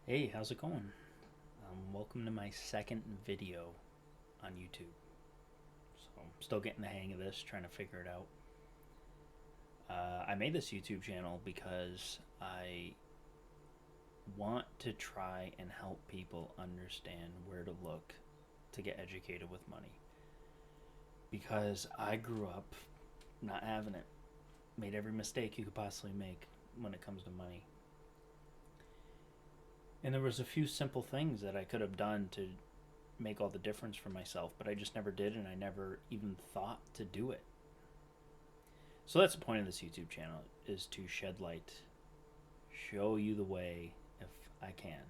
Hey, how's it going? Welcome to my second video on YouTube. So I'm still getting the hang of this, trying to figure it out. I made this YouTube channel because I want to try and help people understand where to look to get educated with money. Because I grew up not having it, made every mistake you could possibly make when it comes to money. And there was a few simple things that I could have done to make all the difference for myself, but I just never did, and I never even thought to do it. So that's the point of this YouTube channel, is to shed light, show you the way if I can.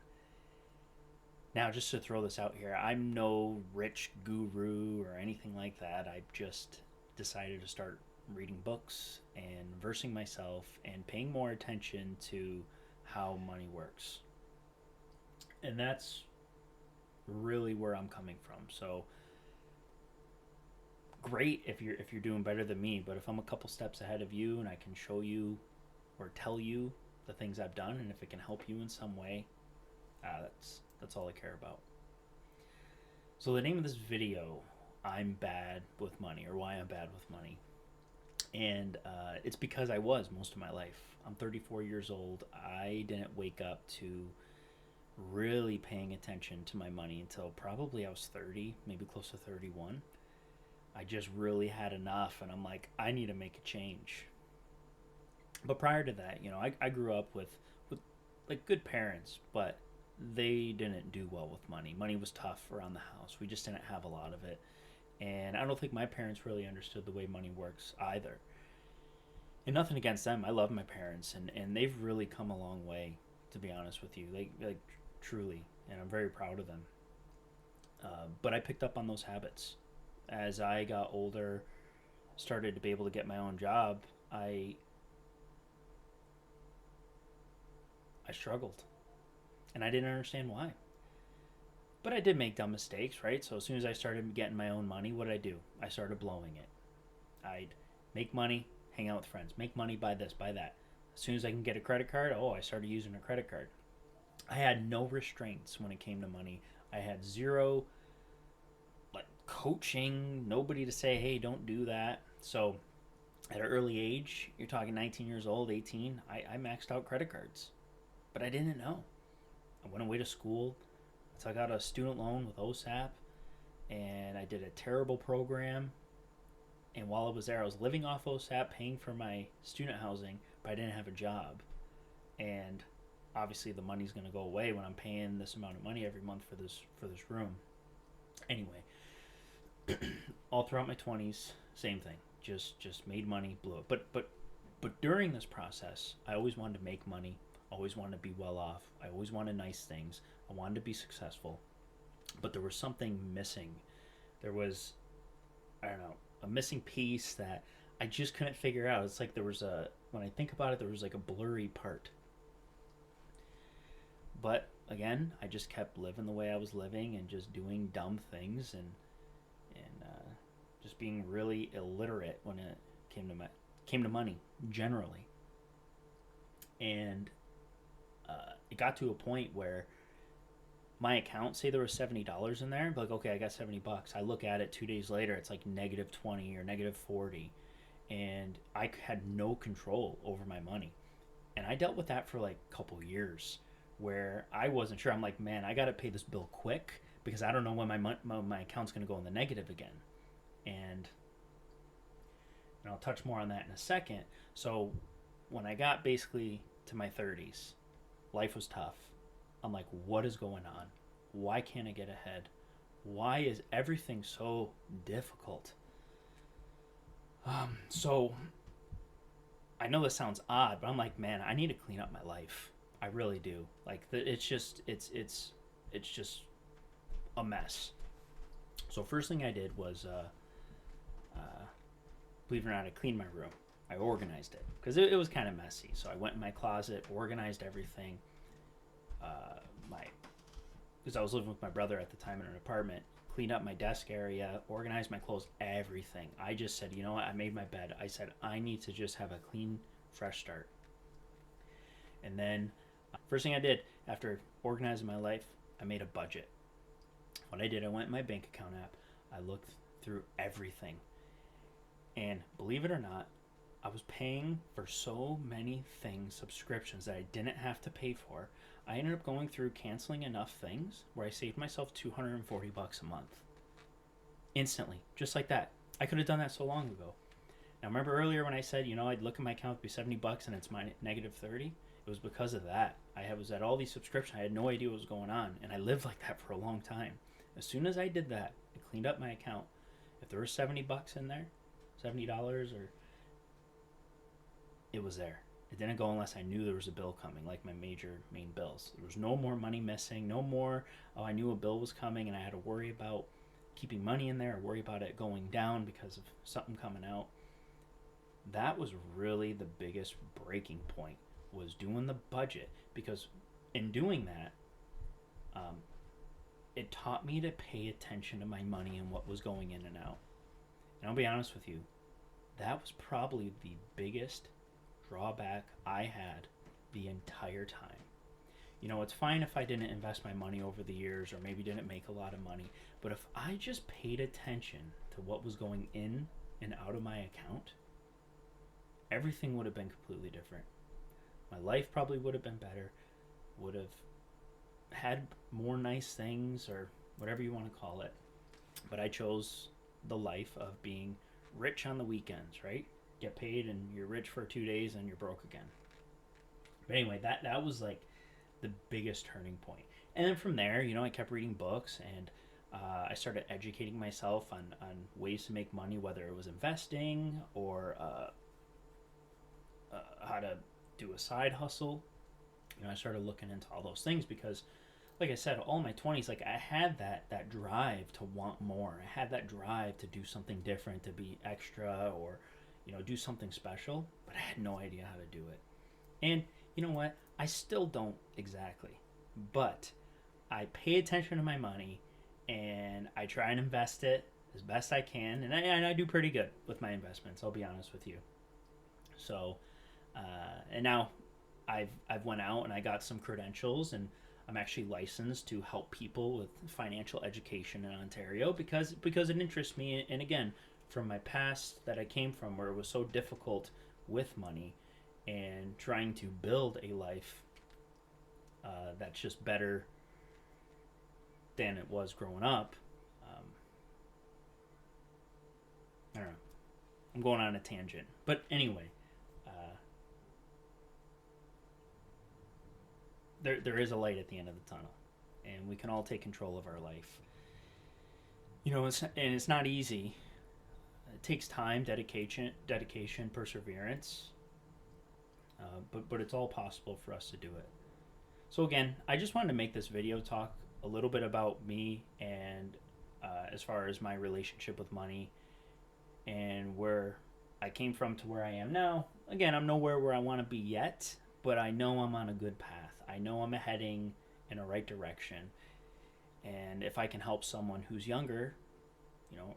Now, just to throw this out here, I'm no rich guru or anything like that. I just decided to start reading books and versing myself and paying more attention to how money works. And that's really where I'm coming from. So great if you're doing better than me, but if I'm a couple steps ahead of you and I can show you or tell you the things I've done, and if it can help you in some way, that's all I care about. So the name of this video, I'm bad with money, or why I'm bad with money, and it's because I was most of my life. I'm 34 years old. I didn't wake up to really paying attention to my money until probably I was 30, maybe close to 31. I just really had enough, and I'm like, I need to make a change. But prior to that, I grew up with like good parents, but they didn't do well with money. Money was tough around the house. We just didn't have a lot of it, and I don't think my parents really understood the way money works either. And nothing against them. I love my parents, and they've really come a long way, to be honest with you. Like truly, and I'm very proud of them. But I picked up on those habits as I got older, started to be able to get my own job. I struggled, and I didn't understand why. But I did make dumb mistakes, right? So as soon as I started getting my own money, what did I do? I started blowing it. I'd make money, hang out with friends, make money, buy this, buy that. As soon as I can get a credit card, I started using a credit card. I had no restraints when it came to money. I had zero like coaching, nobody to say, hey, don't do that. So at an early age, you're talking 19 years old, 18, I maxed out credit cards. But I didn't know. I went away to school. I took out a student loan with OSAP, and I did a terrible program. And while I was there, I was living off OSAP, paying for my student housing, but I didn't have a job. And obviously, the money's going to go away when I'm paying this amount of money every month for this room. Anyway, all throughout my 20s, same thing. Just made money, blew it. But during this process, I always wanted to make money. Always wanted to be well off. I always wanted nice things. I wanted to be successful. But there was something missing. There was, I don't know, a missing piece that I just couldn't figure out. It's like there was when I think about it, there was like a blurry part. But again, I just kept living the way I was living and just doing dumb things, and just being really illiterate when it came to money generally. And it got to a point where my account, say there was $70 in there, like, okay, I got $70. I look at it 2 days later, it's like negative 20 or negative 40, and I had no control over my money. And I dealt with that for like a couple years, where I wasn't sure. I'm like, man, I got to pay this bill quick because I don't know when my account's going to go in the negative again. And I'll touch more on that in a second. So when I got basically to my 30s, life was tough. I'm like, what is going on? Why can't I get ahead? Why is everything so difficult? So I know this sounds odd, but I'm like, man, I need to clean up my life. I really do. Like, it's just a mess. So first thing I did was, believe it or not, I cleaned my room. I organized it because it was kind of messy. So I went in my closet, organized everything. My Because I was living with my brother at the time in an apartment, cleaned up my desk area, organized my clothes, everything. I just said, you know what? I made my bed. I said, I need to just have a clean, fresh start. And then, first thing I did, after organizing my life, I made a budget. What I did, I went in my bank account app, I looked through everything, and believe it or not, I was paying for so many things, subscriptions that I didn't have to pay for. I ended up going through canceling enough things where I saved myself $240 a month instantly, just like that. I could have done that so long ago. Now, remember earlier when I said, I'd look at my account, it'd be $70 and it's my negative 30? It was because of that. I was at all these subscriptions. I had no idea what was going on, and I lived like that for a long time. As soon as I did that, I cleaned up my account. If there was $70 in there, $70, or it was there. It didn't go unless I knew there was a bill coming, like my main bills. There was no more money missing, no more, I knew a bill was coming and I had to worry about keeping money in there or worry about it going down because of something coming out. That was really the biggest breaking point, was doing the budget, because in doing that, it taught me to pay attention to my money and what was going in and out. And I'll be honest with you, that was probably the biggest drawback I had the entire time. It's fine if I didn't invest my money over the years or maybe didn't make a lot of money, but if I just paid attention to what was going in and out of my account, everything would have been completely different. My life probably would have been better, would have had more nice things, or whatever you want to call it. But I chose the life of being rich on the weekends, right? Get paid and you're rich for 2 days and you're broke again. But anyway, that was like the biggest turning point. And then from there, I kept reading books, and I started educating myself on ways to make money, whether it was investing or how to do a side hustle. I started looking into all those things because, like I said, all my 20s, like, I had that drive to want more. I had that drive to do something different, to be extra, or do something special, but I had no idea how to do it. And you know what? I still don't exactly, but I pay attention to my money and I try and invest it as best I can, and I do pretty good with my investments, I'll be honest with you. So, and now I've went out and I got some credentials, and I'm actually licensed to help people with financial education in Ontario because it interests me. And again, from my past that I came from, where it was so difficult with money and trying to build a life that's just better than it was growing up. I don't know. I'm going on a tangent. But anyway, there is a light at the end of the tunnel, and we can all take control of our life. It's not easy. It takes time, dedication, perseverance, but it's all possible for us to do it. So again, I just wanted to make this video talk a little bit about me, and as far as my relationship with money and where I came from to where I am now. Again, I'm nowhere where I want to be yet, but I know I'm on a good path. I know I'm heading in a right direction. And if I can help someone who's younger,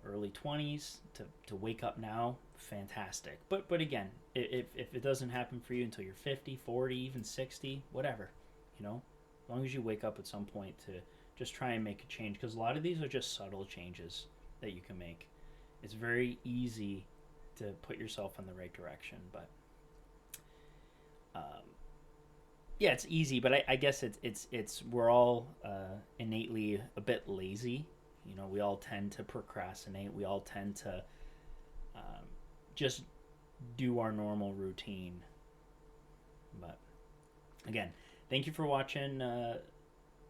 early 20s, to wake up now, fantastic. But again, if it doesn't happen for you until you're 50, 40, even 60, whatever, as long as you wake up at some point to just try and make a change, because a lot of these are just subtle changes that you can make. It's very easy to put yourself in the right direction, but yeah, it's easy, but I guess it's we're all innately a bit lazy. We all tend to procrastinate. We all tend to just do our normal routine. But again, thank you for watching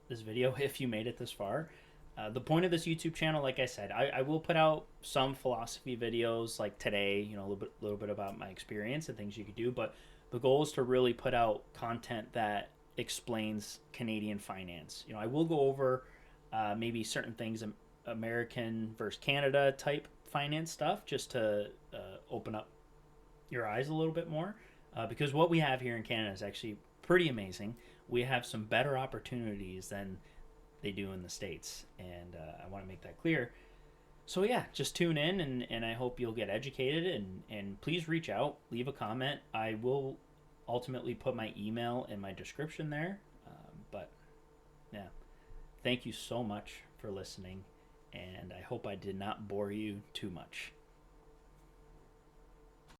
this video if you made it this far. The point of this YouTube channel, like I said, I will put out some philosophy videos like today, a little bit about my experience and things you could do, but the goal is to really put out content that explains Canadian finance. I will go over maybe certain things, American versus Canada type finance stuff, just to open up your eyes a little bit more, because what we have here in Canada is actually pretty amazing. We have some better opportunities than they do in the States, and I want to make that clear. So yeah, just tune in, and I hope you'll get educated, and please reach out, leave a comment. I will ultimately put my email in my description there, but Yeah. Thank you so much for listening, and I hope I did not bore you too much.